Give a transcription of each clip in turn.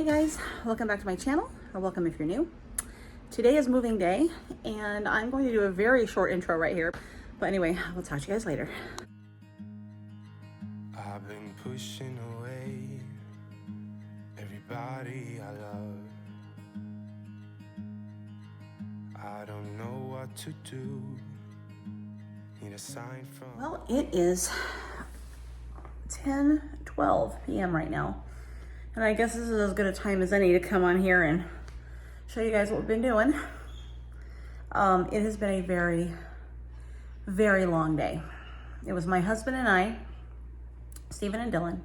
Hey guys, welcome back to my channel, or welcome if you're new. Today is moving day, and I'm going to do a very short intro right here. But anyway, we'll talk to you guys later. I've been pushing away everybody I love. I don't know what to do. Need a sign from... Well, it is 10:12 p.m. right now. And I guess this is as good a time as any to come on here and show you guys what we've been doing. It has been a very, very long day. It was my husband and I, Stephen and Dylan,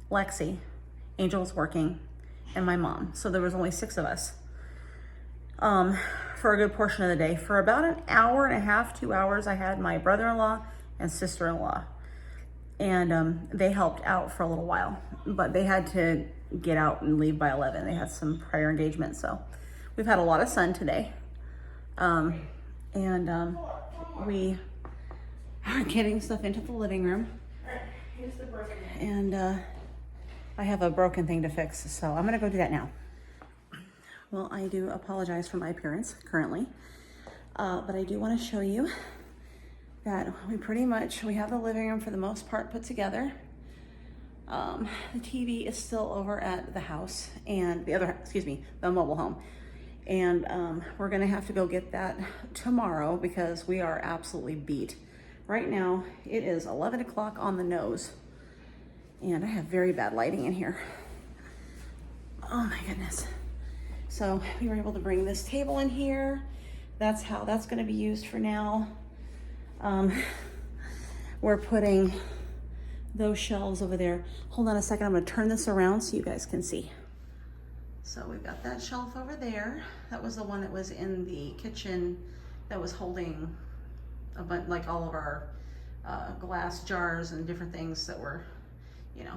Lexi, Angel was working, and my mom. So there was only 6 of us for a good portion of the day. For about an hour and a half, 2 hours, I had my brother-in-law and sister-in-law. And they helped out for a little while, but they had to get out and leave by 11. They had some prior engagements, so we've had a lot of sun today. We are getting stuff into the living room. And I have a broken thing to fix, so I'm gonna go do that now. Well, I do apologize for my appearance currently, but I do want to show you that we have the living room for the most part put together. The TV is still over at the house and the mobile home. And we're gonna have to go get that tomorrow because we are absolutely beat. Right now, it is 11 o'clock on the nose and I have very bad lighting in here. Oh my goodness. So we were able to bring this table in here. That's how that's gonna be used for now. We're putting those shelves over there. Hold on a second, I'm gonna turn this around so you guys can see. So we've got that shelf over there. That was the one that was in the kitchen that was holding a bunch, like all of our glass jars and different things that were,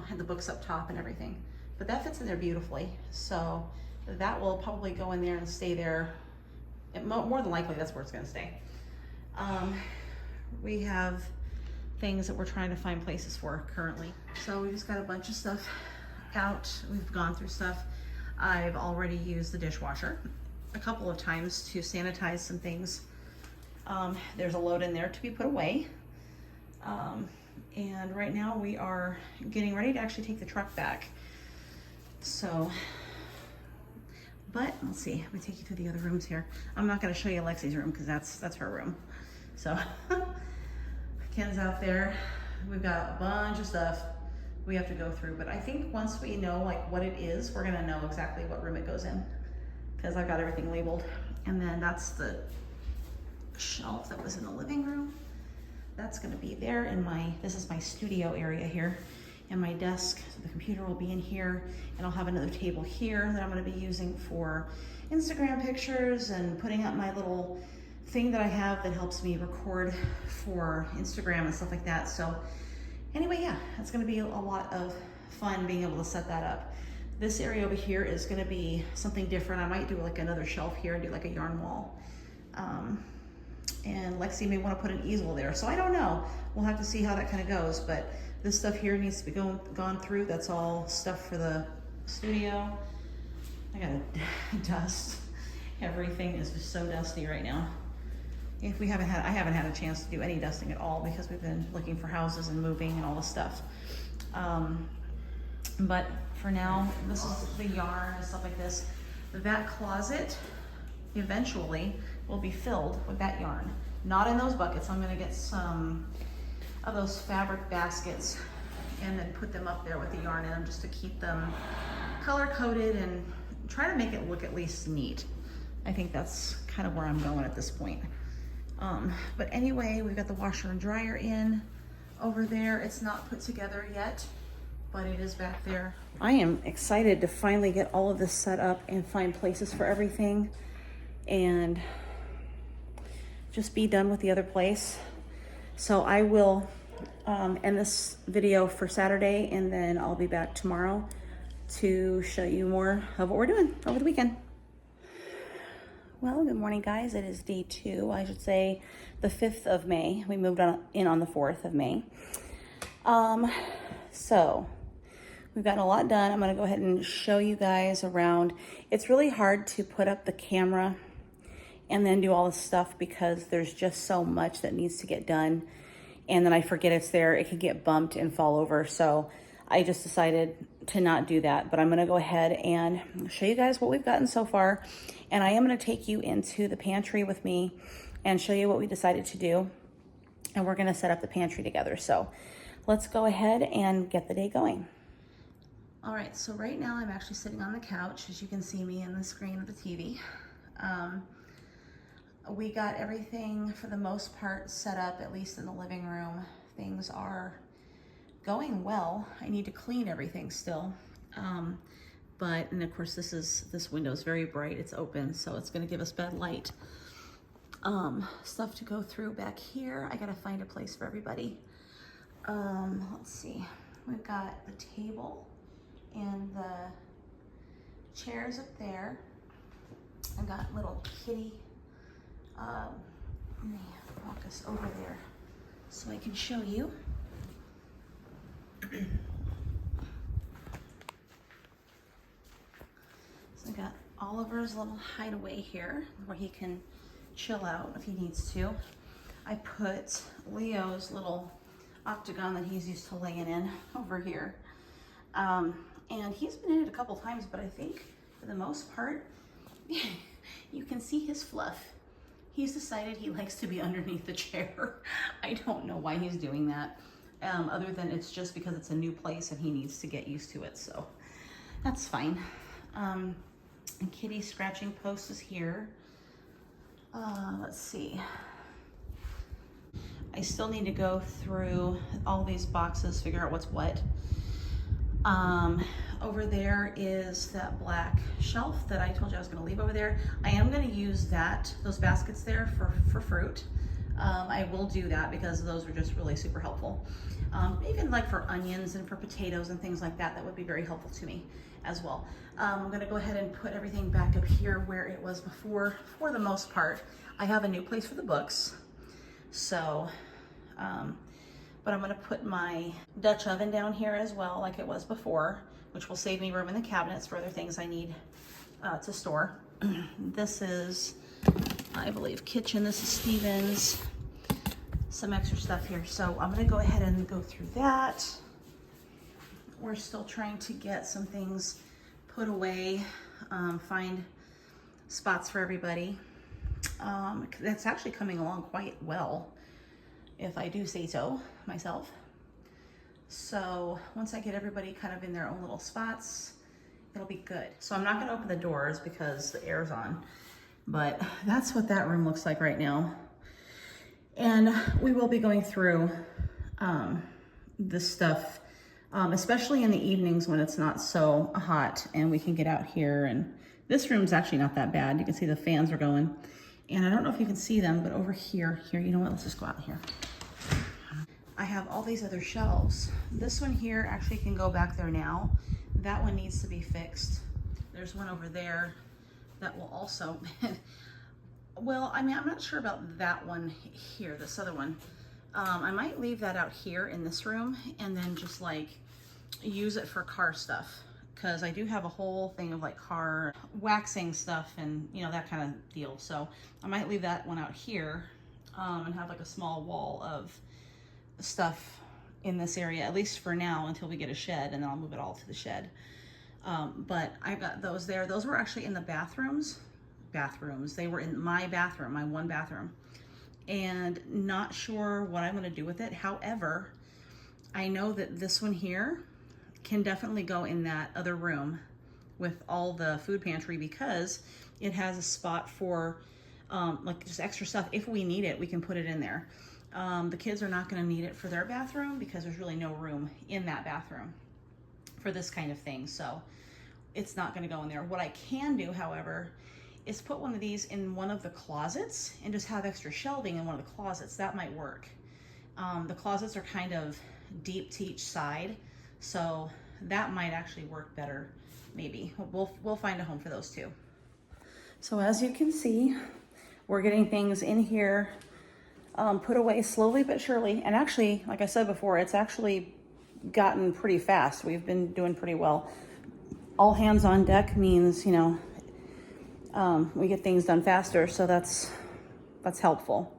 had the books up top and everything. But that fits in there beautifully. So that will probably go in there and stay there. More than likely, that's where it's gonna stay. We have things that we're trying to find places for currently. So we just got a bunch of stuff out. We've gone through stuff. I've already used the dishwasher a couple of times to sanitize some things. There's a load in there to be put away. And right now we are getting ready to actually take the truck back. So, but let's see, let me take you through the other rooms here. I'm not gonna show you Lexi's room because that's her room. So Ken's out there. We've got a bunch of stuff we have to go through, but I think once we know like what it is, we're gonna know exactly what room it goes in because I've got everything labeled. And then that's the shelf that was in the living room. That's gonna be there in this is my studio area here, and my desk. So the computer will be in here, and I'll have another table here that I'm gonna be using for Instagram pictures and putting up my little thing that I have that helps me record for Instagram and stuff like that. So anyway, yeah, it's gonna be a lot of fun being able to set that up. This area over here is gonna be something different. I might do like another shelf here and do like a yarn wall. And Lexi may wanna put an easel there. So I don't know, we'll have to see how that kind of goes, but this stuff here needs to be gone through. That's all stuff for the studio. I gotta dust. Everything is just so dusty right now. I haven't had a chance to do any dusting at all because we've been looking for houses and moving and all this stuff. But for now, this is the yarn and stuff like this. That closet eventually will be filled with that yarn. Not in those buckets. I'm gonna get some of those fabric baskets and then put them up there with the yarn in them just to keep them color coded and try to make it look at least neat. I think that's kind of where I'm going at this point. But anyway, we've got the washer and dryer in over there. It's not put together yet, but it is back there. I am excited to finally get all of this set up and find places for everything and just be done with the other place. So I will end this video for Saturday, and then I'll be back tomorrow to show you more of what we're doing over the weekend. Well, good morning, guys. It is day 2, I should say the 5th of May. We moved in on the 4th of May. So we've gotten a lot done. I'm gonna go ahead and show you guys around. It's really hard to put up the camera and then do all this stuff because there's just so much that needs to get done. And then I forget it's there. It could get bumped and fall over. So I just decided to not do that. But I'm gonna go ahead and show you guys what we've gotten so far. And I am gonna take you into the pantry with me and show you what we decided to do. And we're gonna set up the pantry together. So let's go ahead and get the day going. All right, so right now I'm actually sitting on the couch, as you can see me in the screen of the TV. We got everything for the most part set up, at least in the living room. Things are going well. I need to clean everything still. And of course this window is very bright, it's open, so it's gonna give us bad light. Stuff to go through back here. I gotta find a place for everybody. Let's see, we've got the table and the chairs up there. I've got little kitty. Let me walk us over there so I can show you. So I got Oliver's little hideaway here where he can chill out if he needs to. I put Leo's little octagon that he's used to laying in over here. And he's been in it a couple times, but I think for the most part, you can see his fluff. He's decided he likes to be underneath the chair. I don't know why he's doing that, other than it's just because it's a new place and he needs to get used to it, so that's fine. And Kitty's scratching post is here. Let's see. I still need to go through all these boxes, figure out what's what. Over there is that black shelf that I told you I was going to leave over there. I am going to use those baskets there for fruit. I will do that because those are just really super helpful. Even like for onions and for potatoes and things like that, that would be very helpful to me as well. I'm going to go ahead and put everything back up here where it was before for the most part. I have a new place for the books. So, but I'm gonna put my Dutch oven down here as well, like it was before, which will save me room in the cabinets for other things I need to store. This is, I believe, kitchen. This is Steven's. Some extra stuff here. So I'm gonna go ahead and go through that. We're still trying to get some things put away, find spots for everybody. That's actually coming along quite well, if I do say so myself. So once I get everybody kind of in their own little spots, it'll be good. So I'm not gonna open the doors because the air's on, but that's what that room looks like right now. And we will be going through this stuff, especially in the evenings when it's not so hot and we can get out here. And this room's actually not that bad. You can see the fans are going. And I don't know if you can see them, but over here, you know what, let's just go out here. I have all these other shelves. This one here actually can go back there now. That one needs to be fixed. There's one over there that will also, well, I mean, I'm not sure about that one here, this other one. I might leave that out here in this room and then just like use it for car stuff. Because I do have a whole thing of like car waxing stuff and you know, that kind of deal. So I might leave that one out here and have like a small wall of stuff in this area, at least for now until we get a shed, and then I'll move it all to the shed. But I got those there. Those were actually in the bathrooms. They were in my bathroom, my one bathroom. And not sure what I'm gonna do with it. However, I know that this one here can definitely go in that other room with all the food pantry because it has a spot for like just extra stuff. If we need it, we can put it in there. The kids are not going to need it for their bathroom because there's really no room in that bathroom for this kind of thing. So it's not going to go in there. What I can do, however, is put one of these in one of the closets and just have extra shelving in one of the closets. That might work. The closets are kind of deep to each side. So that might actually work better, maybe. We'll find a home for those too. So as you can see, we're getting things in here put away slowly but surely. And actually, like I said before, it's actually gotten pretty fast. We've been doing pretty well. All hands on deck means, you know, we get things done faster, so that's helpful.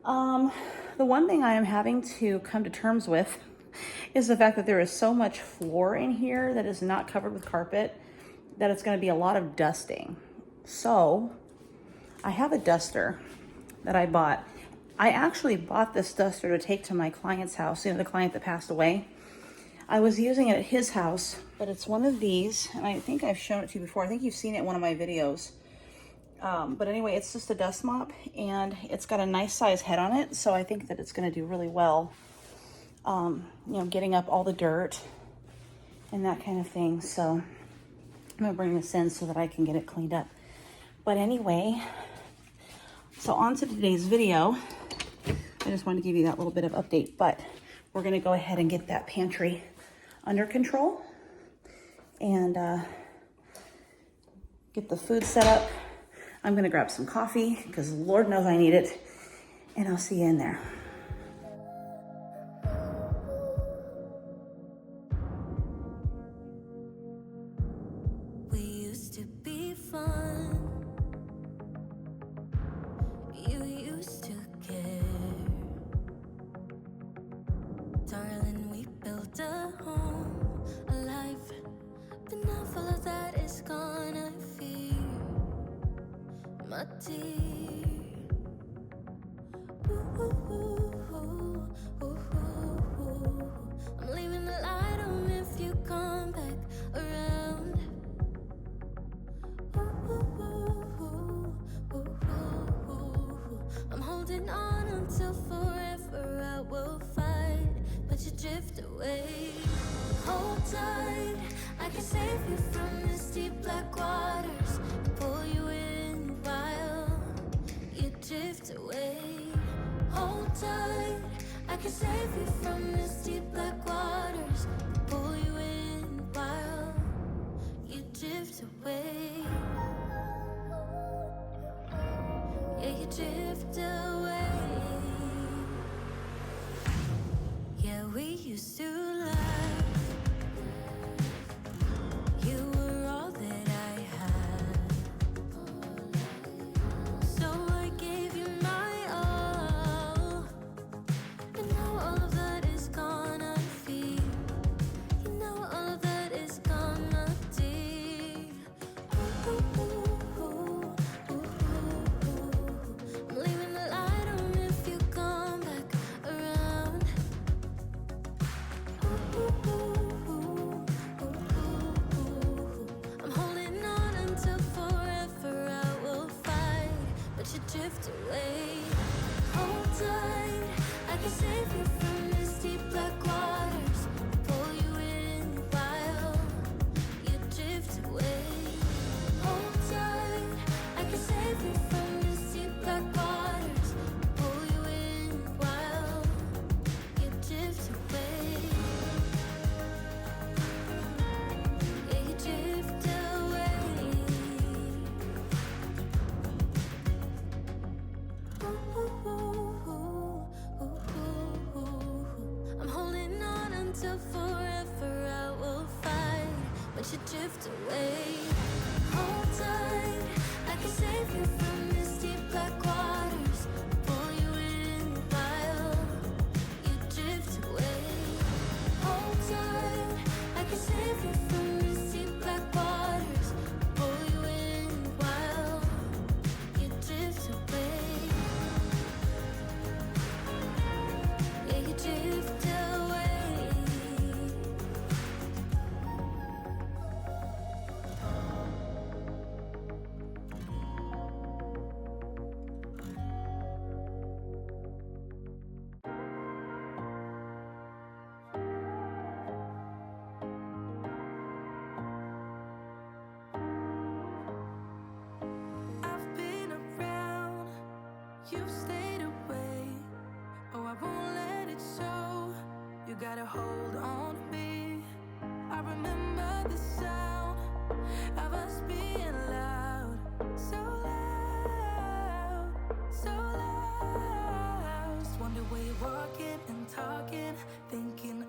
The one thing I am having to come to terms with is the fact that there is so much floor in here that is not covered with carpet that it's going to be a lot of dusting. So I have a duster that I bought. I actually bought this duster to take to my client's house, you know, the client that passed away. I was using it at his house, but it's one of these, and I think I've shown it to you before. I think you've seen it in one of my videos. But anyway, it's just a dust mop, and it's got a nice size head on it, so I think that it's going to do really well, you know, getting up all the dirt and that kind of thing. So I'm going to bring this in so that I can get it cleaned up. But anyway, so on to today's video. I just wanted to give you that little bit of update, but we're going to go ahead and get that pantry under control and get the food set up. I'm going to grab some coffee because Lord knows I need it, and I'll see you in there. We used to be fun. You used to care. Darling, we built a home, a life, but now all of that is gone, I fear. My dear, I'm leaving the light on if you come back around. I'm holding on until forever. I will fight, but you drift away. Hold tight, I can save you from these deep black waters. Pull you in while you drift away. Hold tight, I can save you from these deep black waters. Pull you in while you drift away. Yeah, you drift away. Yeah, we used to laugh. You were all that I had. So I gave you my all. And now all of that is gone, I feel. You know all of that is gone, my dear. I'm leaving the light on if you come back around. I'm holding on until forever. I will fight, but you drift away. Hold tight, I can save you from these deep black waters. Pull you in while you drift away. Hold tight, I can save you from these deep black waters. Pull you in while you drift away. Yeah, you drift away. I'm holding on until forever. I will fight, but you drift away. Hold tight, I can save you from these deep black waters. Pull you in while you drift away. Hold tight, I can save you from these deep black waters. Pull you in while you drift away. Yeah, you drift away. I've been around, you've stayed away. Oh, I won't let it show. You got a hold on me. I remember the sound of us being loud. So loud, so loud. Just wonder where you're walking and talking, thinking,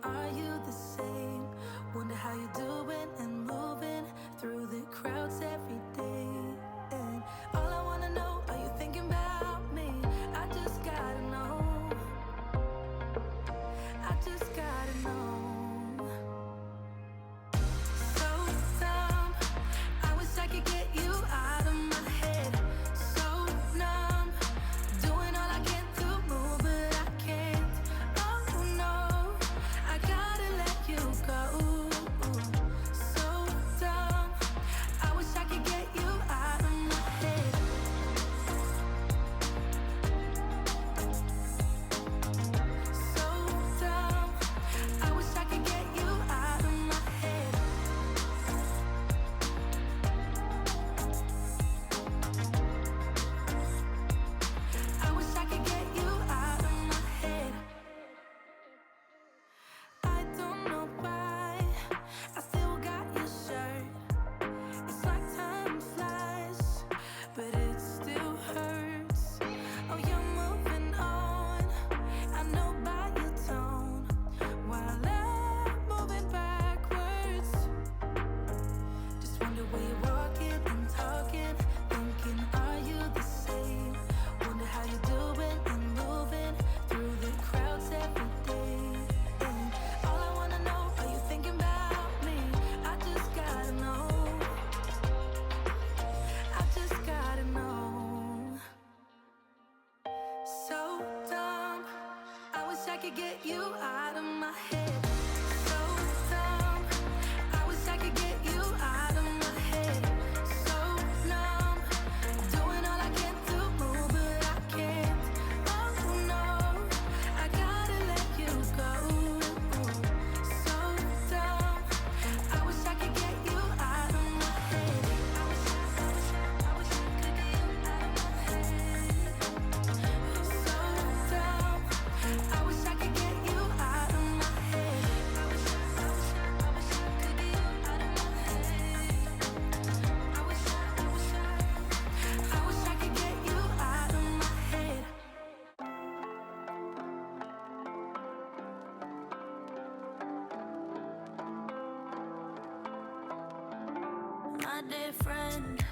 dear friend,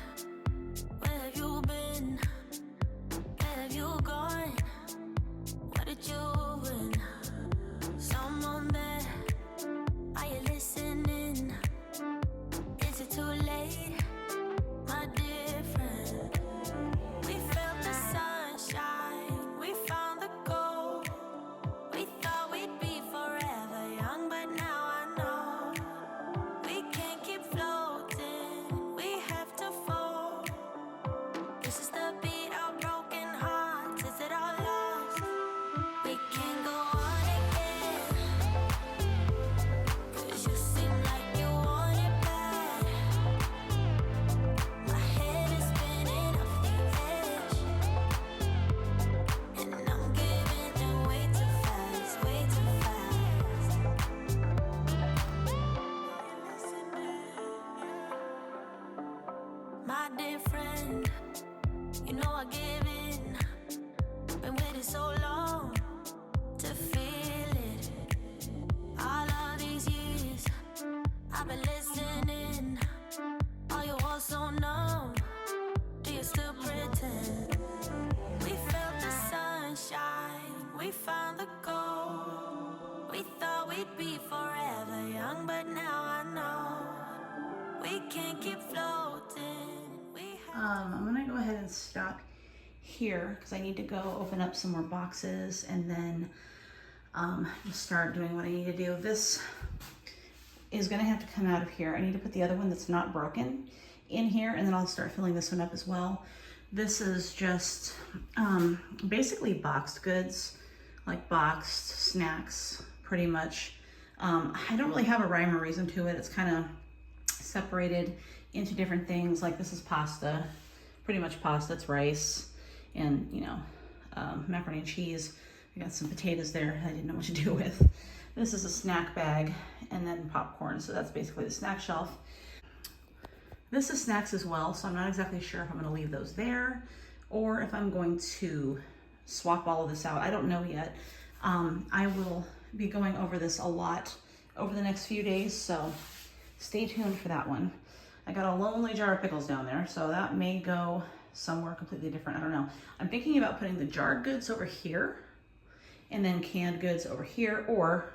where have you been? Where have you gone? What did you win? Someone there, are you listening? Is it too late, my dear friend? We felt the sunshine, we found the gold. We thought we'd be forever young, but now I know we can't keep floating, we have to fall. This is the beat of broken hearts, is it all lost? We can't go on again, 'cause you seem like you want it bad. My head is spinning off the edge, and I'm giving in way too fast, way too fast. My dear friend, you know I give in. Been waiting so long to feel it. All of these years I've been listening. Are you all so numb? Do you still pretend? We felt the sunshine, we found the gold. We thought we'd be forever young, but now I know we can't keep floating. I'm gonna go ahead and stop here because I need to go open up some more boxes and then just start doing what I need to do. This is gonna have to come out of here. I need to put the other one that's not broken in here, and then I'll start filling this one up as well. This is just basically boxed goods, like boxed snacks, pretty much. I don't really have a rhyme or reason to it. It's kind of separated into different things. Like this is pasta, pretty much pasta. It's rice and, you know, macaroni and cheese. I got some potatoes there I didn't know what to do with. This is a snack bag, and then popcorn. So that's basically the snack shelf. This is snacks as well, so I'm not exactly sure if I'm gonna leave those there or if I'm going to swap all of this out. I don't know yet. I will be going over this a lot over the next few days, so stay tuned for that one. I got a lonely jar of pickles down there, so that may go somewhere completely different. I don't know. I'm thinking about putting the jarred goods over here and then canned goods over here, or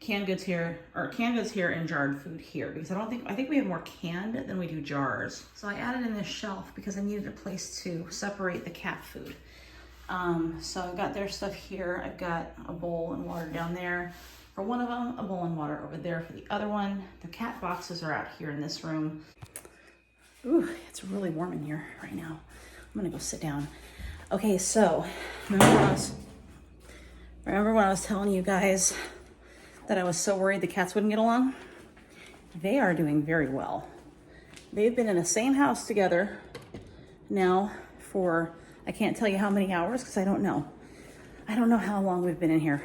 canned goods here and jarred food here, because I think we have more canned than we do jars. So I added in this shelf because I needed a place to separate the cat food. So I've got their stuff here. I've got a bowl and water down there for one of them, a bowl and water over there for the other one. The cat boxes are out here in this room. Ooh, it's really warm in here right now. I'm gonna go sit down. Okay, so remember when I was telling you guys that I was so worried the cats wouldn't get along? They are doing very well. They've been in the same house together now for, I can't tell you how many hours because I don't know. I don't know how long we've been in here.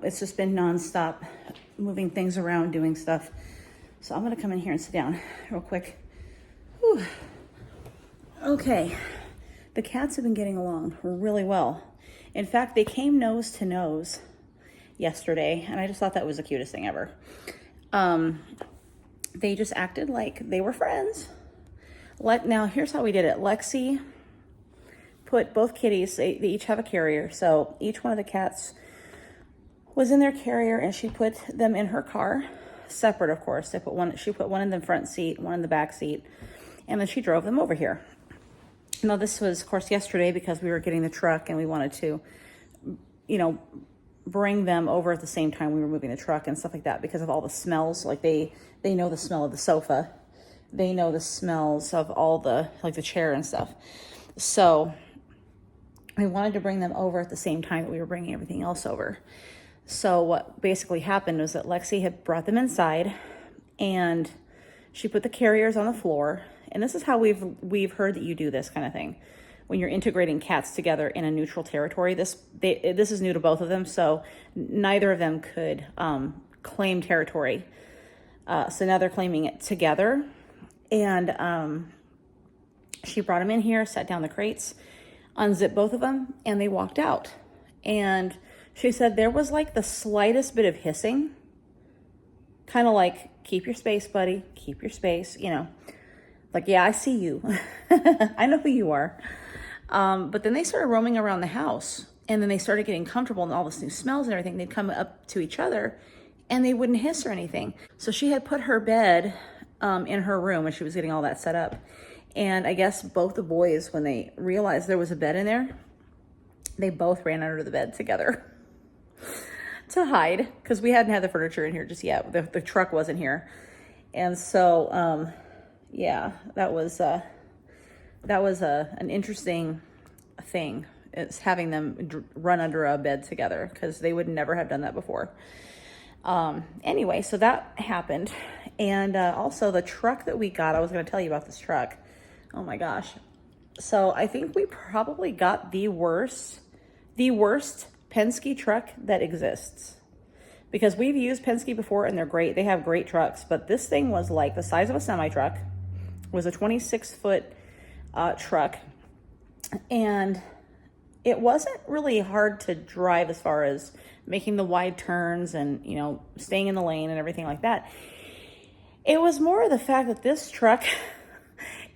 It's just been nonstop moving things around, doing stuff. So I'm gonna come in here and sit down real quick. Whew. Okay, the cats have been getting along really well. In fact, they came nose to nose yesterday, and I just thought that was the cutest thing ever. They just acted like they were friends. Now, here's how we did it. Lexi put both kitties, they each have a carrier, so each one of the cats was in their carrier, and she put them in her car, separate, of course. She put one in the front seat, one in the back seat, and then she drove them over here. Now, this was, of course, yesterday because we were getting the truck and we wanted to, you know, bring them over at the same time we were moving the truck and stuff like that because of all the smells. Like they know the smell of the sofa. They know the smells of all the, like the chair and stuff. So we wanted to bring them over at the same time that we were bringing everything else over. So what basically happened was that Lexi had brought them inside and she put the carriers on the floor. And this is how we've heard that you do this kind of thing. When you're integrating cats together in a neutral territory, this is new to both of them, so neither of them could claim territory. So now they're claiming it together. And she brought them in here, sat down the crates, unzipped both of them, and they walked out. And she said there was like the slightest bit of hissing, kind of like keep your space, buddy. Keep your space, you know. Like, yeah, I see you. I know who you are. But then they started roaming around the house, and then they started getting comfortable and all this new smells and everything. They'd come up to each other and they wouldn't hiss or anything. So she had put her bed in her room when she was getting all that set up. And I guess both the boys, when they realized there was a bed in there, they both ran under the bed together to hide, because we hadn't had the furniture in here just yet. The truck wasn't here. And so, yeah, that was an interesting thing. It's having them run under a bed together, because they would never have done that before. Anyway, so that happened. And also the truck that we got, I was going to tell you about this truck. Oh my gosh. So I think we probably got the worst Penske truck that exists, because we've used Penske before and they're great. They have great trucks, but this thing was like the size of a semi truck. It was a 26-foot truck, and it wasn't really hard to drive as far as making the wide turns and, you know, staying in the lane and everything like that. It was more of the fact that this truck,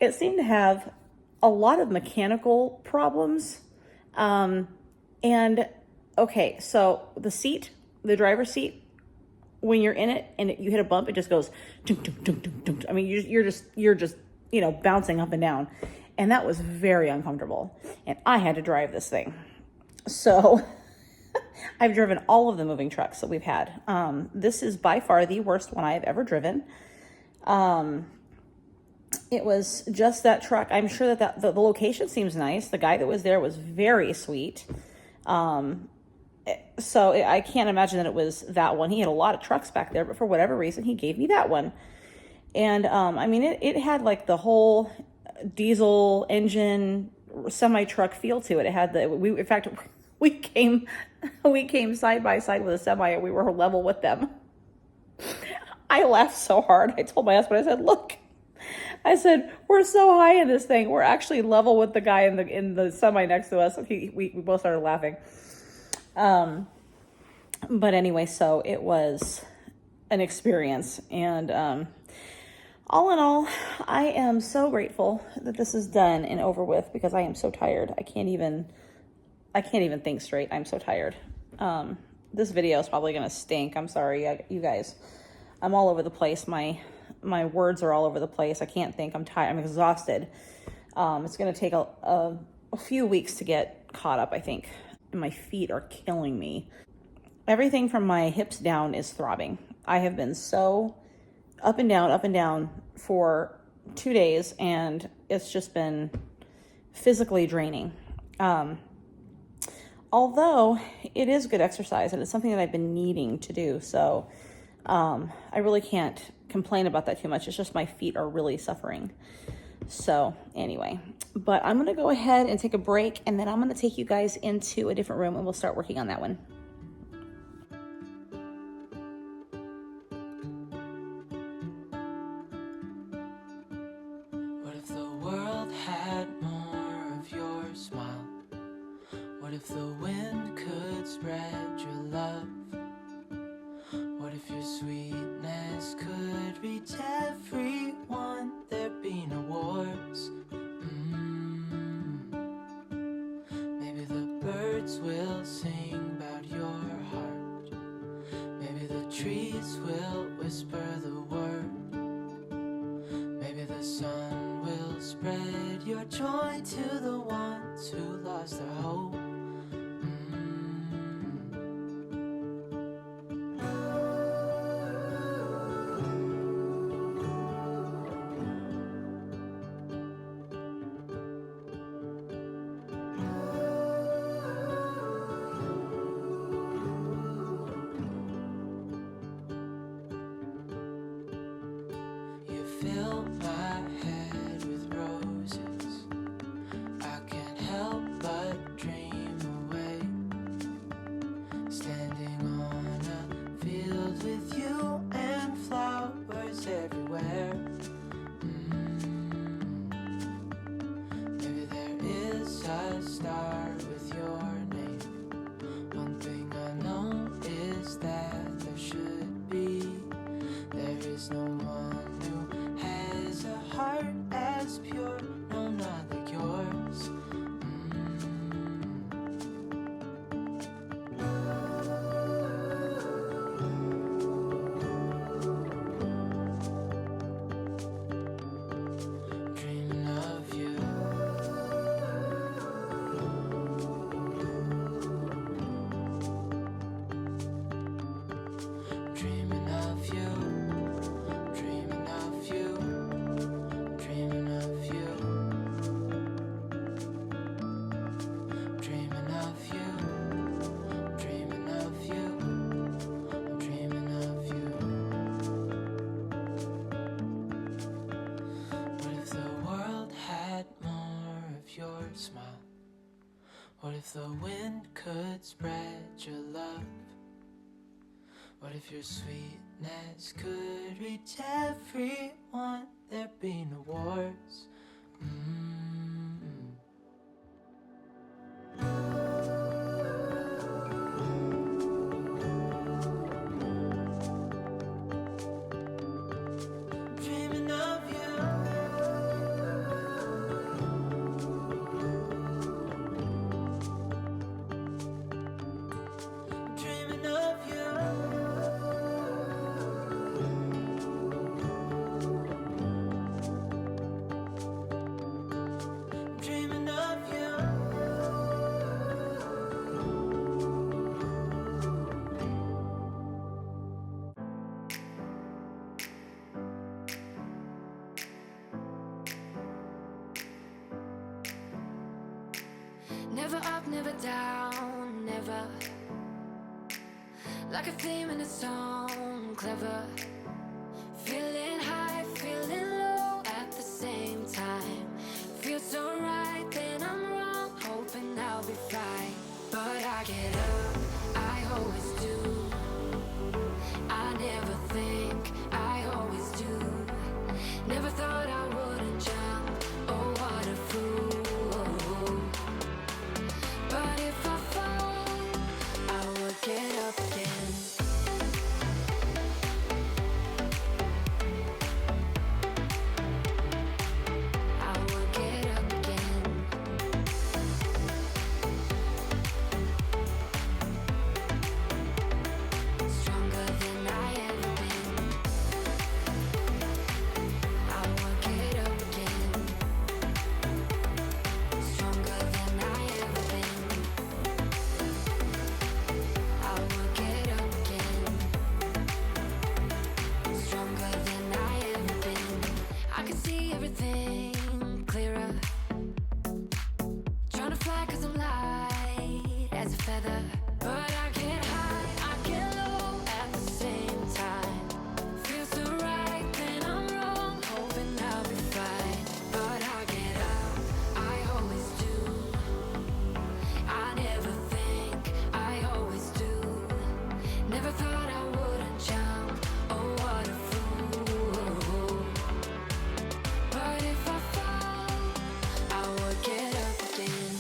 it seemed to have a lot of mechanical problems. And okay, so the driver's seat, when you're in it and you hit a bump, it just goes dunk, dunk, dunk, dunk, dunk. I mean, you're just, you know, bouncing up and down. And that was very uncomfortable. And I had to drive this thing. So I've driven all of the moving trucks that we've had. This is by far the worst one I've ever driven. It was just that truck. I'm sure that the location seems nice. The guy that was there was very sweet. So I can't imagine that it was that one. He had a lot of trucks back there, but for whatever reason, he gave me that one. And I mean, it had like the whole diesel engine semi-truck feel to it. It had in fact, we came side by side with a semi, and we were level with them. I laughed so hard. I told my husband, I said, look, we're so high in this thing. We're actually level with the guy in the semi next to us. We both started laughing. But anyway, so it was an experience. And all in all, I am so grateful that this is done and over with, because I am so tired. I can't even think straight. I'm so tired. This video is probably going to stink. I'm sorry, you guys. I'm all over the place. My words are all over the place. I can't think. I'm tired. I'm exhausted. It's going to take a few weeks to get caught up, I think. And my feet are killing me. Everything from my hips down is throbbing. I have been so up and down for 2 days, and it's just been physically draining. Although it is good exercise, and it's something that I've been needing to do. So I really can't complain about that too much. It's just my feet are really suffering. So anyway, but I'm going to go ahead and take a break, and then I'm going to take you guys into a different room, and we'll start working on that one. What if the world had more of your smile? What if the wind could spread your love? What if your sweetness could reach everyone? There'd be no wars. Maybe the birds will sing about your heart. Maybe the trees will whisper the word. Maybe the sun will spread your joy to the ones who lost their hope. Fill my head with roses. I can't help but dream What if the wind could spread your love? What if your sweetness could reach everyone? There'd be no wars. Dreaming of you. Dreaming of you. Dreaming of you. Never up, never down, never. Like a theme in a song, clever. Feeling high, feeling low at the same time. Feels so right, then I'm wrong, hoping I'll be fine. But I get up, I always do. I never think, I always do. Never thought I wouldn't jump, oh what a fool. But if I fall, I will get up again. I will get up again. Stronger than I ever been. I will get up again. Stronger than I ever been. I will get up again. Stronger than I ever been. I can see everything clearer. Trying to fly 'cause I'm light as a feather. But I get high, I get low at the same time. Feels so right, then I'm wrong, hoping I'll be fine. But I get up, I always do. I never think, I always do. Never thought I wouldn't jump, oh what a fool. But if I fall, I will get up again.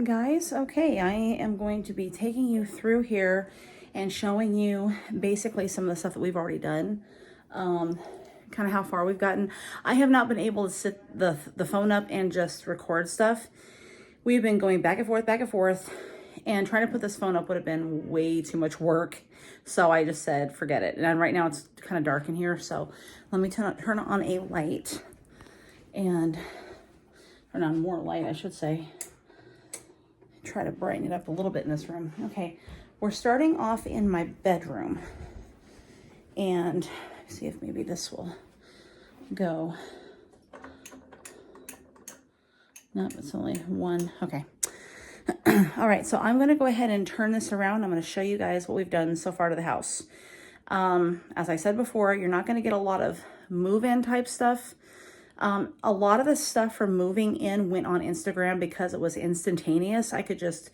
guys, okay, I am going to be taking you through here and showing you basically some of the stuff that we've already done. Kind of how far we've gotten. I have not been able to sit the phone up and just record stuff. We've been going back and forth, and trying to put this phone up would have been way too much work. So I just said, forget it. And right now it's kind of dark in here. So let me turn on a light and turn on more light, I should say. Try to brighten it up a little bit in this room. Okay, we're starting off in my bedroom. And see if maybe this will go. No, it's only one. Okay. All right, so I'm going to go ahead and turn this around. I'm going to show you guys what we've done so far to the house. As I said before, you're not going to get a lot of move-in type stuff. A lot of the stuff from moving in went on Instagram because it was instantaneous. I could just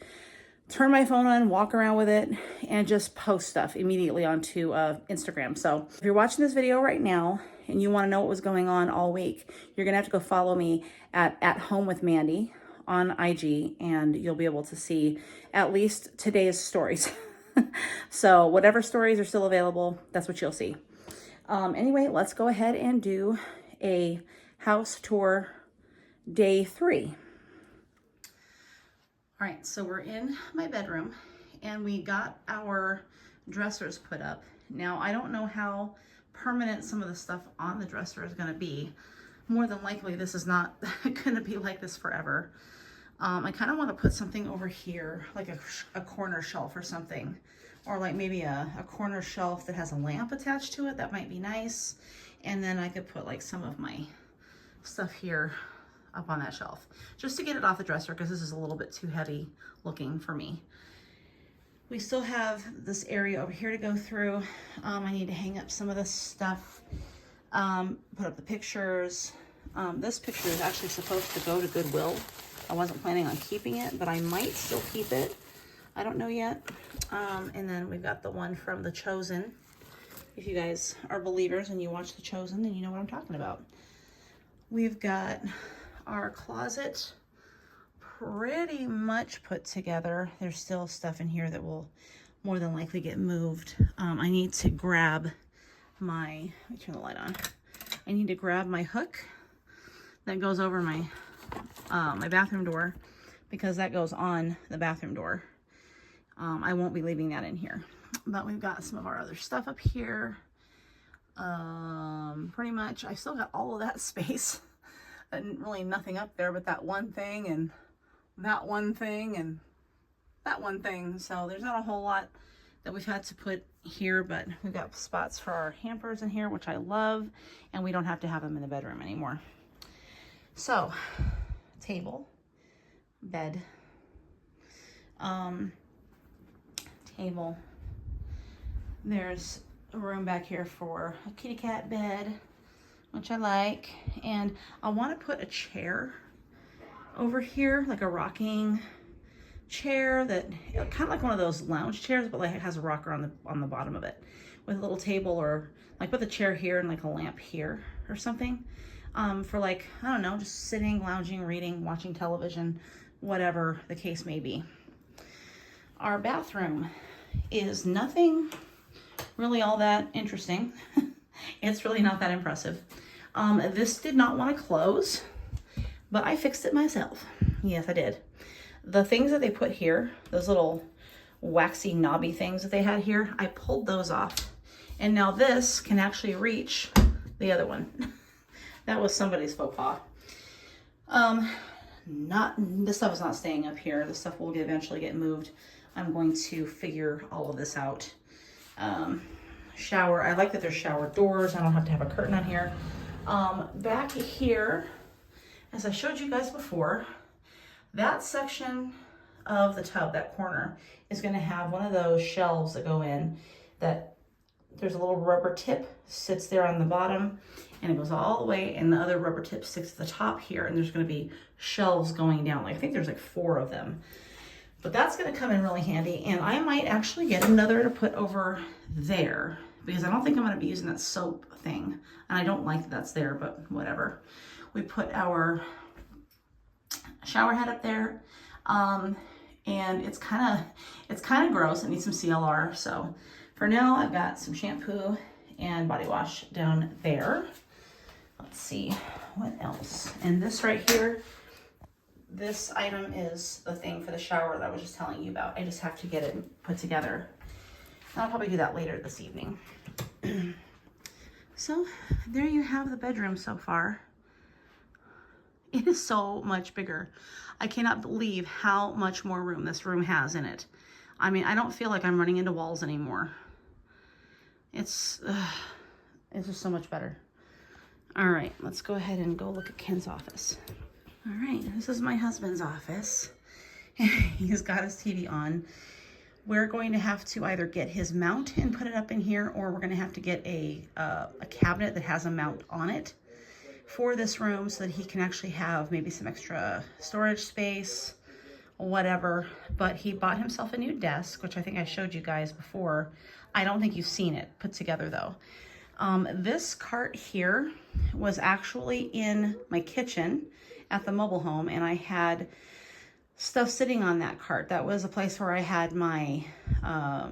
turn my phone on, walk around with it, and just post stuff immediately onto Instagram. So if you're watching this video right now and you want to know what was going on all week, you're going to have to go follow me at Home with Mandi on IG, and you'll be able to see at least today's stories. So whatever stories are still available, that's what you'll see. Anyway, let's go ahead and do a house tour day 3. All right, so we're in my bedroom and we got our dressers put up. Now, I don't know how permanent some of the stuff on the dresser is gonna be. More than likely, this is not gonna be like this forever. I kind of want to put something over here, like a corner shelf or something. Or like maybe a corner shelf that has a lamp attached to it. That might be nice. And then I could put like some of my stuff here up on that shelf, just to get it off the dresser, because this is a little bit too heavy looking for me. We still have this area over here to go through. I need to hang up some of this stuff, put up the pictures. This picture is actually supposed to go to Goodwill. I wasn't planning on keeping it, but I might still keep it. I don't know yet. And then we've got the one from The Chosen. If you guys are believers and you watch The Chosen, then you know what I'm talking about. We've got our closet pretty much put together. There's still stuff in here that will more than likely get moved. I need to grab my, let me turn the light on. I need to grab my hook that goes over my my bathroom door, because that goes on the bathroom door. I won't be leaving that in here, but we've got some of our other stuff up here. Pretty much, I still got all of that space. And really nothing up there but that one thing and that one thing and that one thing. So there's not a whole lot that we've had to put here, but we've got spots for our hampers in here, which I love, and we don't have to have them in the bedroom anymore. So, table, bed, table. There's a room back here for a kitty cat bed, which I like. And I want to put a chair over here, like a rocking chair that kind of like one of those lounge chairs, but like it has a rocker on the bottom of it, with a little table, or like put the chair here and like a lamp here or something, for like, I don't know, just sitting, lounging, reading, watching television, whatever the case may be. Our bathroom is nothing really all that interesting. It's really not that impressive. This did not want to close, but I fixed it myself. Yes, I did. The things that they put here, those little waxy knobby things that they had here, I pulled those off. And now this can actually reach the other one. That was somebody's faux pas. This stuff is not staying up here. This stuff will eventually get moved. I'm going to figure all of this out. Shower, I like that there's shower doors. I don't have to have a curtain on here. Back here, as I showed you guys before, that section of the tub, that corner, is going to have one of those shelves that go in, that there's a little rubber tip sits there on the bottom, and it goes all the way, and the other rubber tip sits at the top here, and there's going to be shelves going down. Like, I think there's like 4 of them. But that's going to come in really handy, and I might actually get another to put over there, because I don't think I'm going to be using that soap thing, and I don't like that that's there, but whatever. We put our shower head up there. And it's kind of gross. It needs some CLR. So for now, I've got some shampoo and body wash down there. Let's see what else. And this right here, this item is the thing for the shower that I was just telling you about. I just have to get it put together. I'll probably do that later this evening. So there you have the bedroom so far. It is so much bigger. I cannot believe how much more room this room has in it. I mean, I don't feel like I'm running into walls anymore. It's just so much better. All right, let's go ahead and go look at Ken's office. All right, this is my husband's office. He's got his TV on. We're going to have to either get his mount and put it up in here, or we're going to have to get a cabinet that has a mount on it for this room so that he can actually have maybe some extra storage space, whatever. But he bought himself a new desk, which I think I showed you guys before. I don't think you've seen it put together though. This cart here was actually in my kitchen at the mobile home, and I had stuff sitting on that cart. That was a place where I had my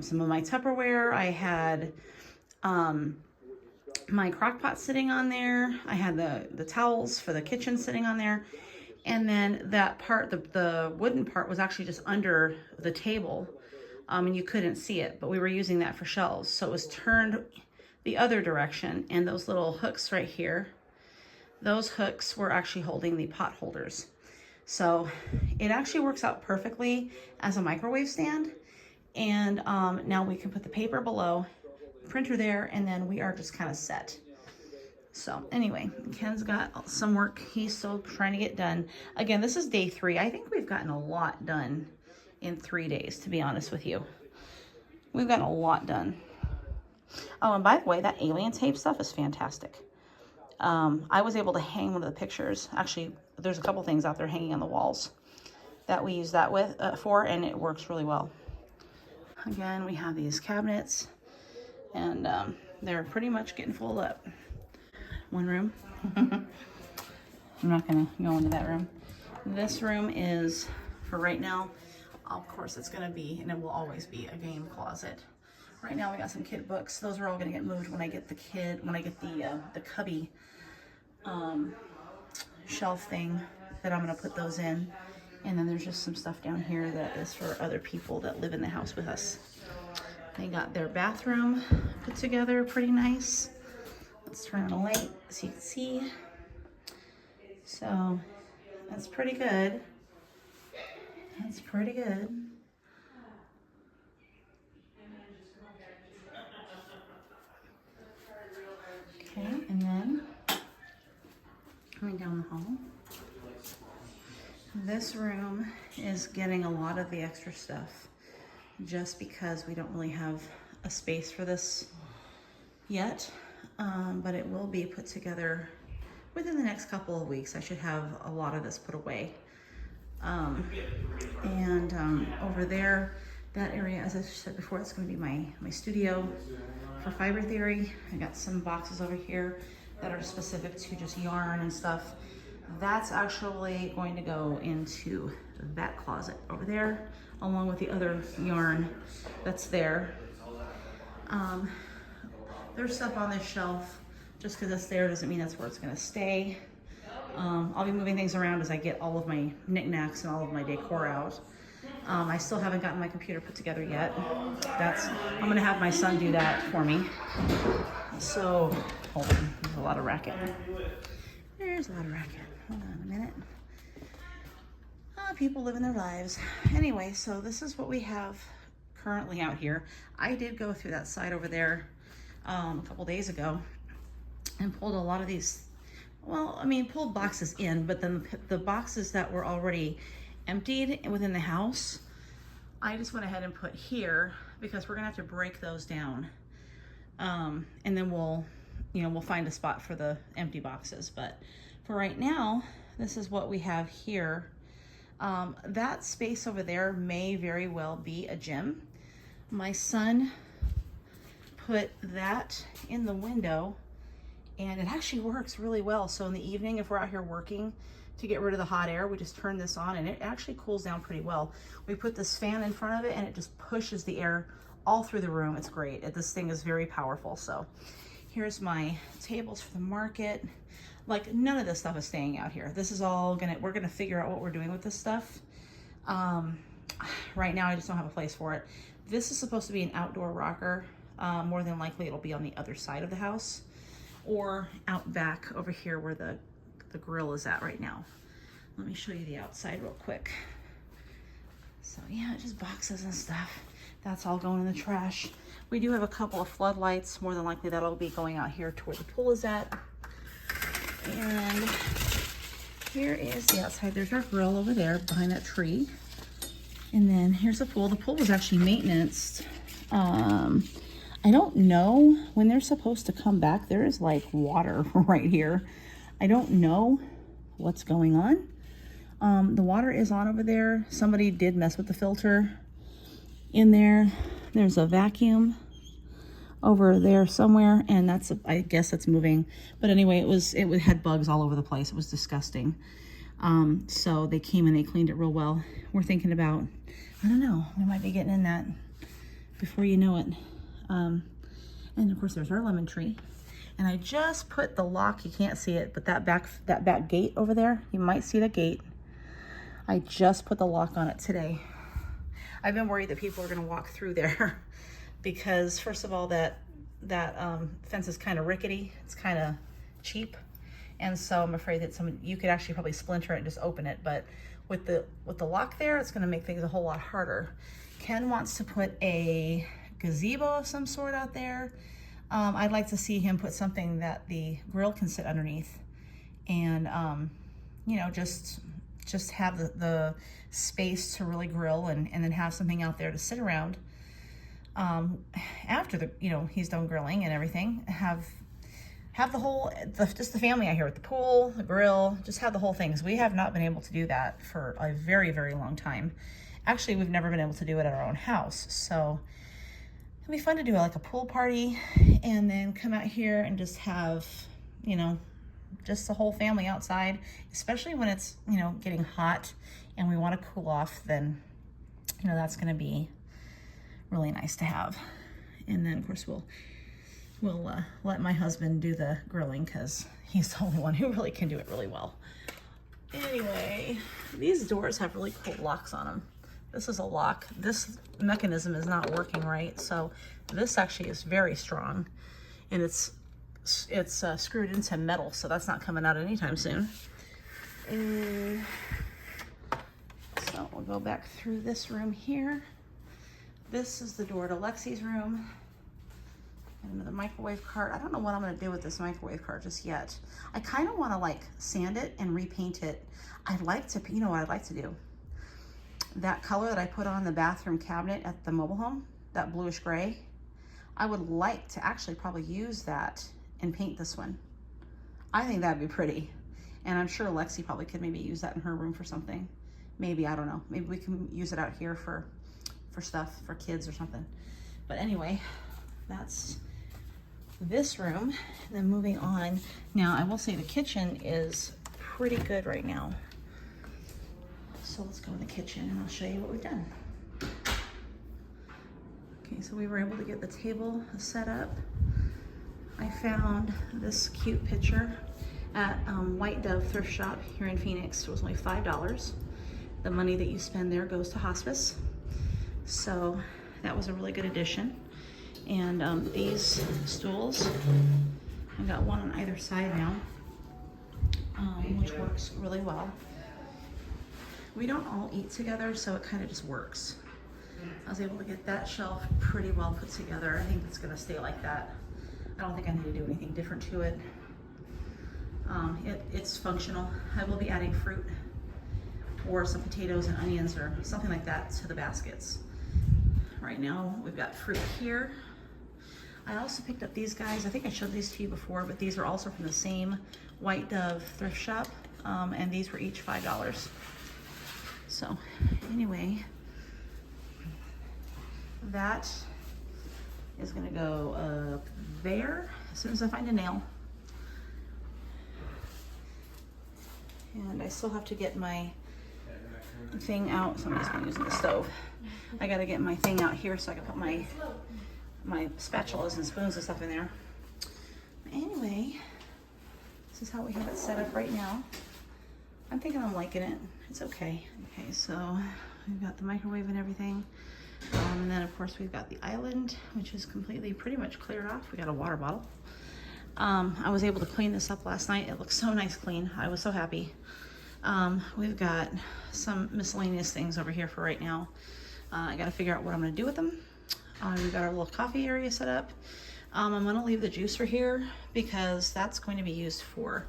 some of my Tupperware. I had my crock pot sitting on there. I had the towels for the kitchen sitting on there. And then that part, the wooden part, was actually just under the table, and you couldn't see it, but we were using that for shelves. So it was turned the other direction, and those little hooks right here, those hooks were actually holding the pot holders. So it actually works out perfectly as a microwave stand. And now we can put the paper below, printer there, and then we are just kind of set. So anyway, Ken's got some work he's still trying to get done. Again, this is day 3. I think we've gotten a lot done in 3 days, to be honest with you. We've gotten a lot done. Oh, and by the way, that alien tape stuff is fantastic. I was able to hang one of the pictures. Actually, there's a couple things out there hanging on the walls that we use that for, and it works really well. Again, we have these cabinets, and they're pretty much getting full up. One room. I'm not gonna go into that room. This room is, for right now, of course it's gonna be, and it will always be, a game closet. Right now we got some kid books. Those are all gonna get moved when I get the cubby shelf thing that I'm gonna put those in. And then there's just some stuff down here that is for other people that live in the house with us. They got their bathroom put together pretty nice. Let's turn on the light so you can see. So that's pretty good. That's pretty good. Okay, and then coming down the hall. This room is getting a lot of the extra stuff just because we don't really have a space for this yet, but it will be put together within the next couple of weeks. I should have a lot of this put away. Over there, that area, as I said before, it's going to be my studio for fiber theory. I got some boxes over here that are specific to just yarn and stuff. That's actually going to go into that closet over there, along with the other yarn that's there. There's stuff on this shelf. Just because it's there doesn't mean that's where it's going to stay. I'll be moving things around as I get all of my knickknacks and all of my decor out. I still haven't gotten my computer put together yet. I'm going to have my son do that for me. So, hold on, there's a lot of racket. There's a lot of racket. Hold on a minute. People living their lives. Anyway, so this is what we have currently out here. I did go through that side over there a couple days ago and pulled a lot of these, pulled boxes in, but then the boxes that were already emptied within the house, I just went ahead and put here because we're gonna have to break those down. And then we'll find a spot for the empty boxes. But for right now, this is what we have here. That space over there may very well be a gym. My son put that in the window, and it actually works really well. So in the evening, if we're out here working, to get rid of the hot air. We just turn this on and it actually cools down pretty well. We put this fan in front of it and it just pushes the air all through the room. It's great. This thing is very powerful. So here's my tables for the market. Like, none of this stuff is staying out here. This is all we're gonna figure out what we're doing with this stuff. Right now I just don't have a place for it. This is supposed to be an outdoor rocker. More than likely it'll be on the other side of the house or out back over here where the grill is at right now. Let me show you the outside real quick. So yeah, just boxes and stuff. That's all going in the trash. We do have a couple of floodlights. More than likely that'll be going out here to where the pool is at. And here is the outside. There's our grill over there behind that tree. And then here's the pool. The pool was actually maintenanced. I don't know when they're supposed to come back. There is like water right here. I don't know what's going on. The water is on over there. Somebody did mess with the filter in there. There's a vacuum over there somewhere, and I guess that's moving. But anyway, it had bugs all over the place. It was disgusting. So they came and they cleaned it real well. We're thinking about, I don't know, we might be getting in that before you know it. And of course there's our lemon tree. And I just put the lock, you can't see it, but that back gate over there, you might see the gate. I just put the lock on it today. I've been worried that people are gonna walk through there because first of all, that fence is kind of rickety. It's kind of cheap. And so I'm afraid that you could actually probably splinter it and just open it. But with the lock there, it's gonna make things a whole lot harder. Ken wants to put a gazebo of some sort out there. I'd like to see him put something that the grill can sit underneath and, you know, just have the space to really grill and then have something out there to sit around after he's done grilling and everything. Have just the family out here with the pool, the grill, just have the whole thing. 'Cause we have not been able to do that for a very, very long time. Actually, we've never been able to do it at our own house. So it'd be fun to do like a pool party and then come out here and just have, just the whole family outside, especially when it's, getting hot and we want to cool off, then, that's going to be really nice to have. And then of course we'll let my husband do the grilling because he's the only one who really can do it really well. Anyway, these doors have really cool locks on them. This is a lock. This mechanism is not working right, so this actually is very strong, and it's screwed into metal, so that's not coming out anytime soon. And so we'll go back through this room here. This is the door to Lexi's room. And the microwave cart. I don't know what I'm going to do with this microwave cart just yet. I kind of want to like sand it and repaint it. I'd like to, what I'd like to do? That color that I put on the bathroom cabinet at the mobile home, that bluish gray, I would like to actually probably use that and paint this one. I think that'd be pretty. And I'm sure Lexi probably could maybe use that in her room for something. Maybe, I don't know. Maybe we can use it out here for stuff for kids or something. But anyway, that's this room. And then moving on. Now, I will say the kitchen is pretty good right now. So let's go in the kitchen and I'll show you what we've done. Okay, so we were able to get the table set up. I found this cute picture at White Dove Thrift Shop here in Phoenix. It was only $5. The money that you spend there goes to hospice. So that was a really good addition. And these stools, I've got one on either side now, which works really well. We don't all eat together, so it kind of just works. I was able to get that shelf pretty well put together. I think it's gonna stay like that. I don't think I need to do anything different to it. It's functional. I will be adding fruit or some potatoes and onions or something like that to the baskets. Right now, we've got fruit here. I also picked up these guys. I think I showed these to you before, but these are also from the same White Dove thrift shop, and these were each $5. So anyway, that is gonna go up there as soon as I find a nail. And I still have to get my thing out. Somebody's been using the stove. I gotta get my thing out here so I can put my spatulas and spoons and stuff in there. Anyway, this is how we have it set up right now. I'm thinking I'm liking it. It's okay. Okay, so we've got the microwave and everything. And then of course we've got the island, which is completely pretty much cleared off. We got a water bottle. I was able to clean this up last night. It looks so nice clean. I was so happy. We've got some miscellaneous things over here for right now. I got to figure out what I'm going to do with them. We've got our little coffee area set up. I'm going to leave the juicer here because that's going to be used for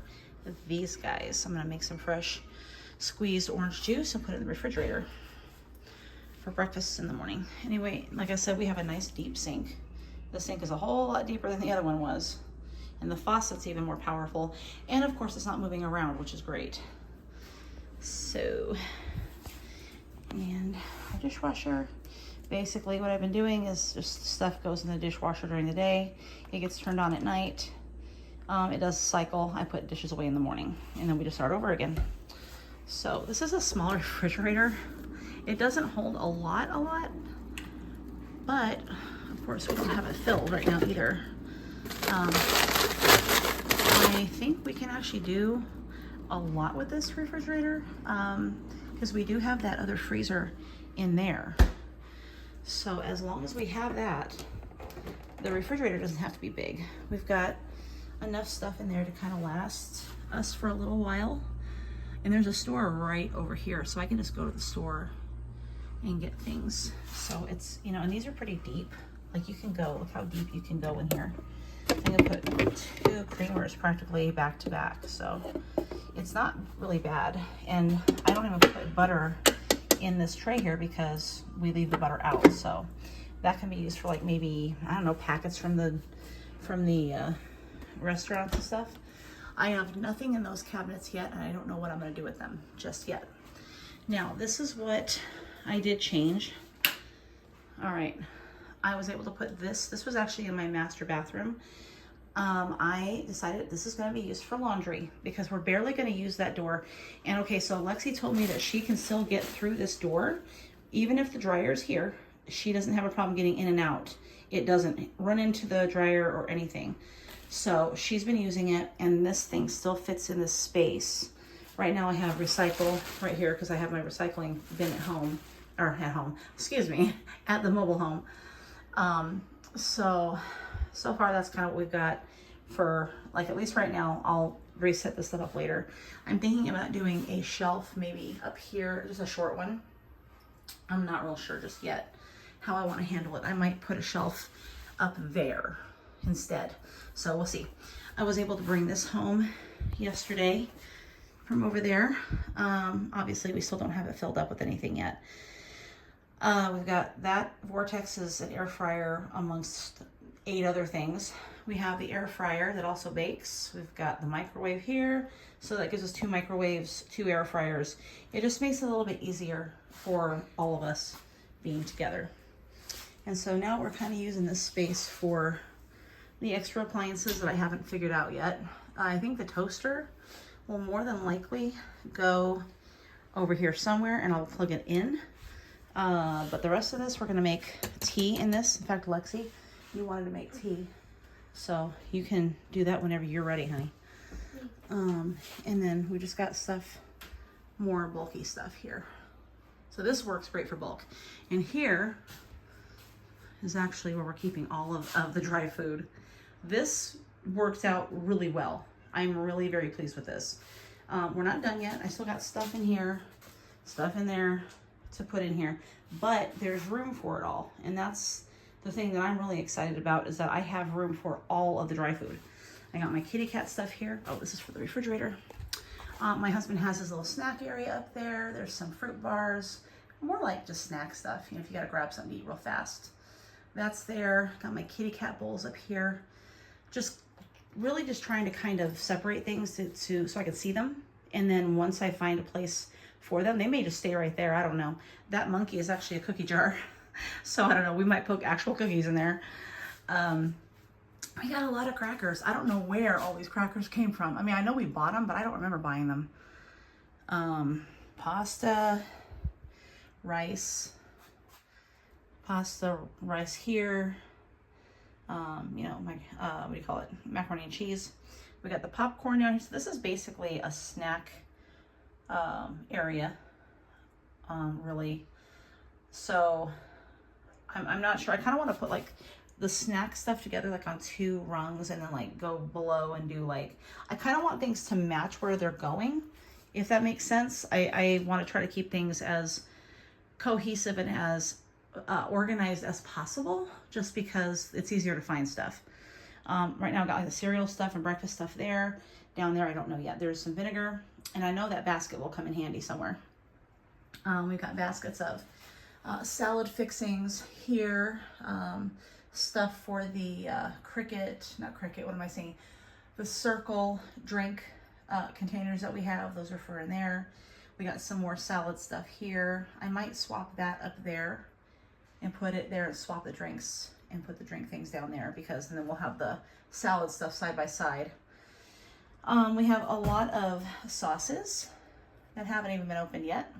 these guys. I'm going to make some fresh squeezed orange juice and put it in the refrigerator for breakfast in the morning. Anyway, like I said, we have a nice deep sink. The sink is a whole lot deeper than the other one was. And the faucet's even more powerful. And of course, it's not moving around, which is great. So, and our dishwasher, basically what I've been doing is just stuff goes in the dishwasher during the day. It gets turned on at night. It does cycle. I put dishes away in the morning and then we just start over again. So this is a small refrigerator. It doesn't hold a lot, but of course we don't have it filled right now either. I think we can actually do a lot with this refrigerator because we do have that other freezer in there. So as long as we have that, the refrigerator doesn't have to be big. We've got enough stuff in there to kind of last us for a little while. And there's a store right over here, so I can just go to the store and get things. So it's, you know, and these are pretty deep. Like you can go, look how deep you can go in here. I'm gonna put 2 creamers practically back to back. So it's not really bad. And I don't even put butter in this tray here because we leave the butter out. So that can be used for like maybe, I don't know, packets from the restaurants and stuff. I have nothing in those cabinets yet, and I don't know what I'm gonna do with them just yet. Now, this is what I did change. All right, I was able to put this was actually in my master bathroom. I decided this is gonna be used for laundry because we're barely gonna use that door. And okay, so Lexi told me that she can still get through this door. Even if the dryer's here, she doesn't have a problem getting in and out. It doesn't run into the dryer or anything. So she's been using it, and this thing still fits in this space. Right now I have recycle right here because I have my recycling bin at home, or at home, excuse me, at the mobile home. So far that's kind of what we've got for, like, at least right now. I'll reset this stuff up later. I'm thinking about doing a shelf maybe up here, just a short one. I'm not real sure just yet how I want to handle it. I might put a shelf up there instead. So we'll see. I was able to bring this home yesterday from over there. Obviously we still don't have it filled up with anything yet. We've got that Vortex is an air fryer amongst 8 other things. We have the air fryer that also bakes. We've got the microwave here. So that gives us 2 microwaves, 2 air fryers. It just makes it a little bit easier for all of us being together. And so now we're kind of using this space for the extra appliances that I haven't figured out yet. I think the toaster will more than likely go over here somewhere and I'll plug it in. But the rest of this, we're gonna make tea in this. In fact, Lexi, you wanted to make tea. So you can do that whenever you're ready, honey. And then we just got stuff, more bulky stuff here. So this works great for bulk. And here is actually where we're keeping all of the dry food. This worked out really well. I'm really very pleased with this. We're not done yet. I still got stuff in here, stuff in there to put in here, but there's room for it all. And that's the thing that I'm really excited about, is that I have room for all of the dry food. I got my kitty cat stuff here. Oh, this is for the refrigerator. My husband has his little snack area up there. There's some fruit bars, more like just snack stuff, you know, if you gotta grab something to eat real fast. That's there. Got my kitty cat bowls up here. Just really just trying to kind of separate things so I can see them. And then once I find a place for them, they may just stay right there. I don't know. That monkey is actually a cookie jar. So I don't know, we might put actual cookies in there. We got a lot of crackers. I don't know where all these crackers came from. I mean, I know we bought them, but I don't remember buying them. Pasta, rice here. You know, my, what do you call it? Macaroni and cheese. We got the popcorn down here. So this is basically a snack area, really. So I'm not sure. I kind of want to put like the snack stuff together like on 2 rungs and then like go below and do like, I kind of want things to match where they're going, if that makes sense. I want to try to keep things as cohesive and as organized as possible, just because it's easier to find stuff. Right now I've got like the cereal stuff and breakfast stuff there. Down there, I don't know yet. There's some vinegar, and I know that basket will come in handy somewhere. We've got baskets of salad fixings here, stuff for the the circle drink containers that we have. Those are for in there. We got some more salad stuff here. I might swap that up there and put it there and swap the drinks and put the drink things down there, because then we'll have the salad stuff side by side. We have a lot of sauces that haven't even been opened yet.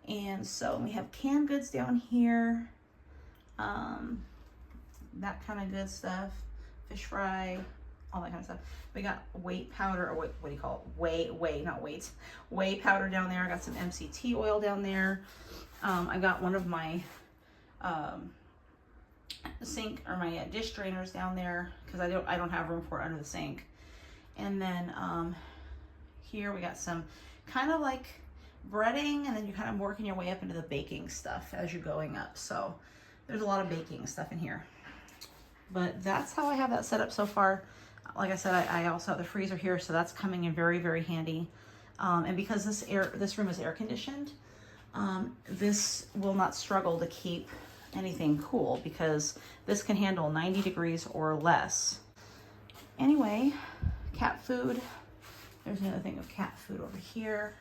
And so we have canned goods down here. That kind of good stuff. Fish fry, all that kind of stuff. We got whey powder, or what do you call it? Whey, not weights. Whey powder down there. I got some MCT oil down there. I got one of my sink, or my dish drainers down there, because I don't have room for it under the sink. And then here we got some kind of like breading, and then you're kind of working your way up into the baking stuff as you're going up. So there's a lot of baking stuff in here. But that's how I have that set up so far. Like I said, I also have the freezer here, so that's coming in very, very handy. And because this room is air conditioned, this will not struggle to keep anything cool, because this can handle 90 degrees or less. Anyway, cat food. There's another thing of cat food over here.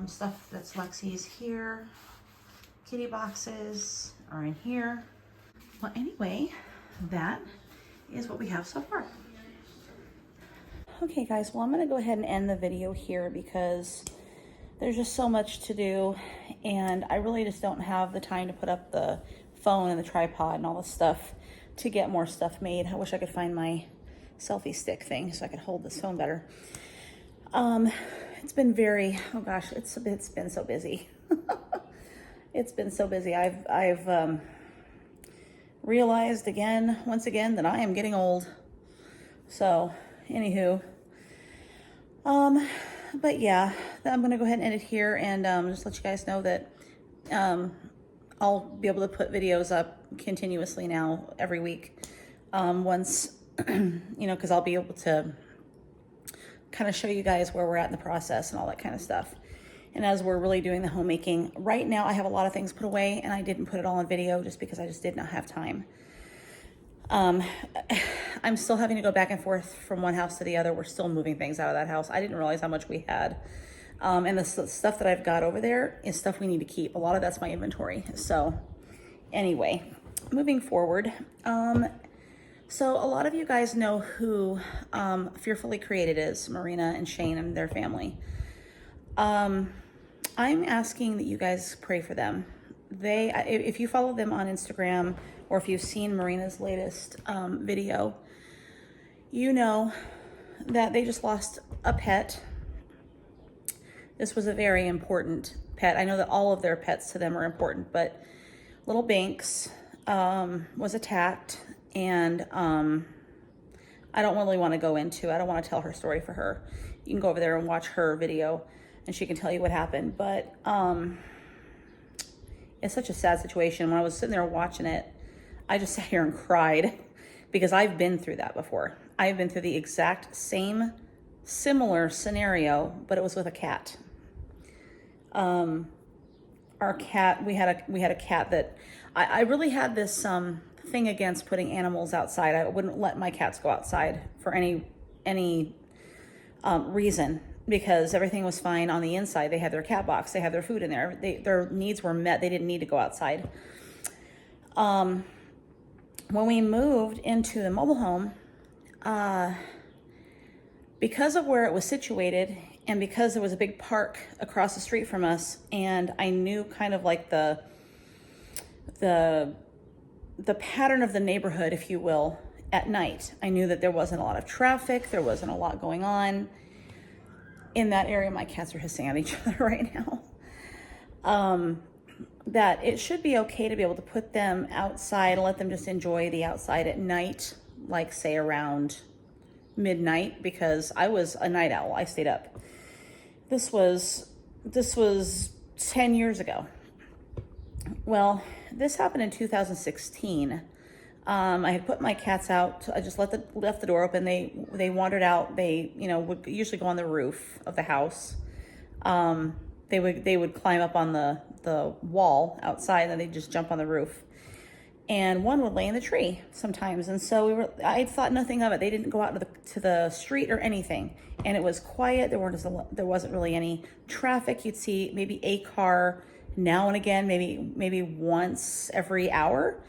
Stuff that's Lexi's here. Kitty boxes are in here. Well, anyway, that is what we have so far. Okay, guys, well, I'm going to go ahead and end the video here, because there's just so much to do, and I really just don't have the time to put up the phone and the tripod and all the stuff to get more stuff made. I wish I could find my selfie stick thing so I could hold this phone better. It's been very, oh gosh, it's been so busy. It's been so busy. I've realized once again that I am getting old. So, anywho, but yeah, I'm gonna go ahead and end it here, and just let you guys know that I'll be able to put videos up continuously now every week. Once, you know, because I'll be able to kind of show you guys where we're at in the process and all that kind of stuff. And as we're really doing the homemaking, right now I have a lot of things put away, and I didn't put it all on video just because I just did not have time. I'm still having to go back and forth from one house to the other. We're still moving things out of that house. I didn't realize how much we had. And the stuff that I've got over there is stuff we need to keep. A lot of that's my inventory. So anyway, moving forward. So a lot of you guys know who Fearfully Created is, Marina and Shane and their family. I'm asking that you guys pray for them. If you follow them on Instagram, or if you've seen Marina's latest video, you know that they just lost a pet. This was a very important pet. I know that all of their pets to them are important, but little Banks was attacked, and I don't really want to go into, I don't want to tell her story for her. You can go over there and watch her video, and she can tell you what happened. But it's such a sad situation. When I was sitting there watching it, I just sat here and cried, because I've been through that before. I've been through the exact same similar scenario, but it was with a cat. Our cat, we had a cat that I really had this thing against putting animals outside. I wouldn't let my cats go outside for any reason, because everything was fine on the inside. They had their cat box, they had their food in there, their needs were met. They didn't need to go outside. When we moved into the mobile home, because of where it was situated, And because there was a big park across the street from us, and I knew kind of like the pattern of the neighborhood, if you will, at night. I knew that there wasn't a lot of traffic, there wasn't a lot going on in that area. My cats are hissing at each other right now. That it should be okay to be able to put them outside and let them just enjoy the outside at night, like say around midnight, because I was a night owl. I stayed up. This was 10 years ago. Well, this happened in 2016. I had put my cats out. I just left the door open. They wandered out. They, would usually go on the roof of the house. They would climb up on the wall outside, and then they'd just jump on the roof. And one would lay in the tree sometimes. And so I thought nothing of it. They didn't go out to the street or anything. And it was quiet. There wasn't really any traffic. You'd see maybe a car now and again, maybe once every hour.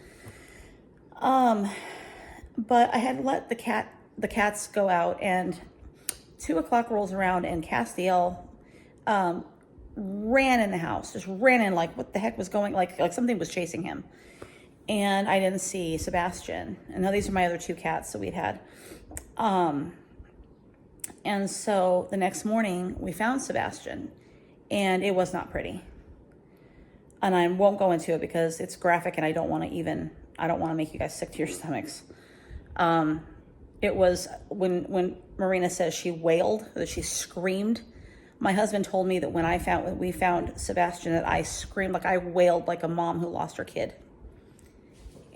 But I had let the cats go out, and 2 o'clock rolls around, and Castiel, ran in the house, just ran in like what the heck was going, like something was chasing him. And I didn't see Sebastian. And now these are my other 2 cats that we'd had. And so the next morning we found Sebastian, and it was not pretty. And I won't go into it because it's graphic, and I don't want to make you guys sick to your stomachs. It was when Marina says she wailed, that she screamed. My husband told me that when we found Sebastian, that I screamed, like I wailed like a mom who lost her kid.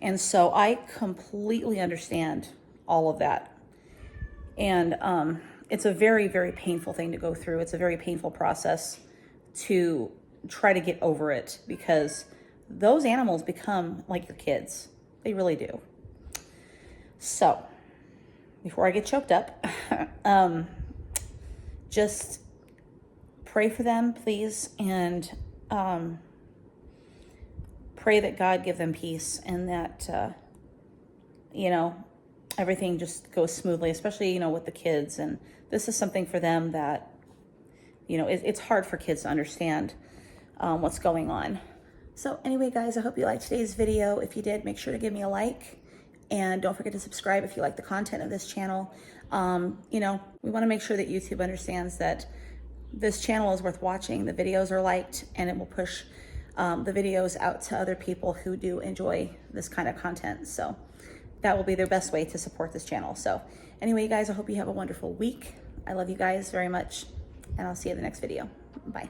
And so I completely understand all of that. And it's a very, very painful thing to go through. It's a very painful process to try to get over it, because those animals become like your kids. They really do. So before I get choked up, just pray for them, please, and pray that God give them peace, and that everything just goes smoothly, especially with the kids. And this is something for them that it's hard for kids to understand what's going on. So anyway, guys, I hope you liked today's video. If you did, make sure to give me a like, and don't forget to subscribe if you like the content of this channel. We want to make sure that YouTube understands that this channel is worth watching. The videos are liked, and it will push the videos out to other people who do enjoy this kind of content. So that will be the best way to support this channel. So anyway, you guys, I hope you have a wonderful week. I love you guys very much, and I'll see you in the next video. Bye.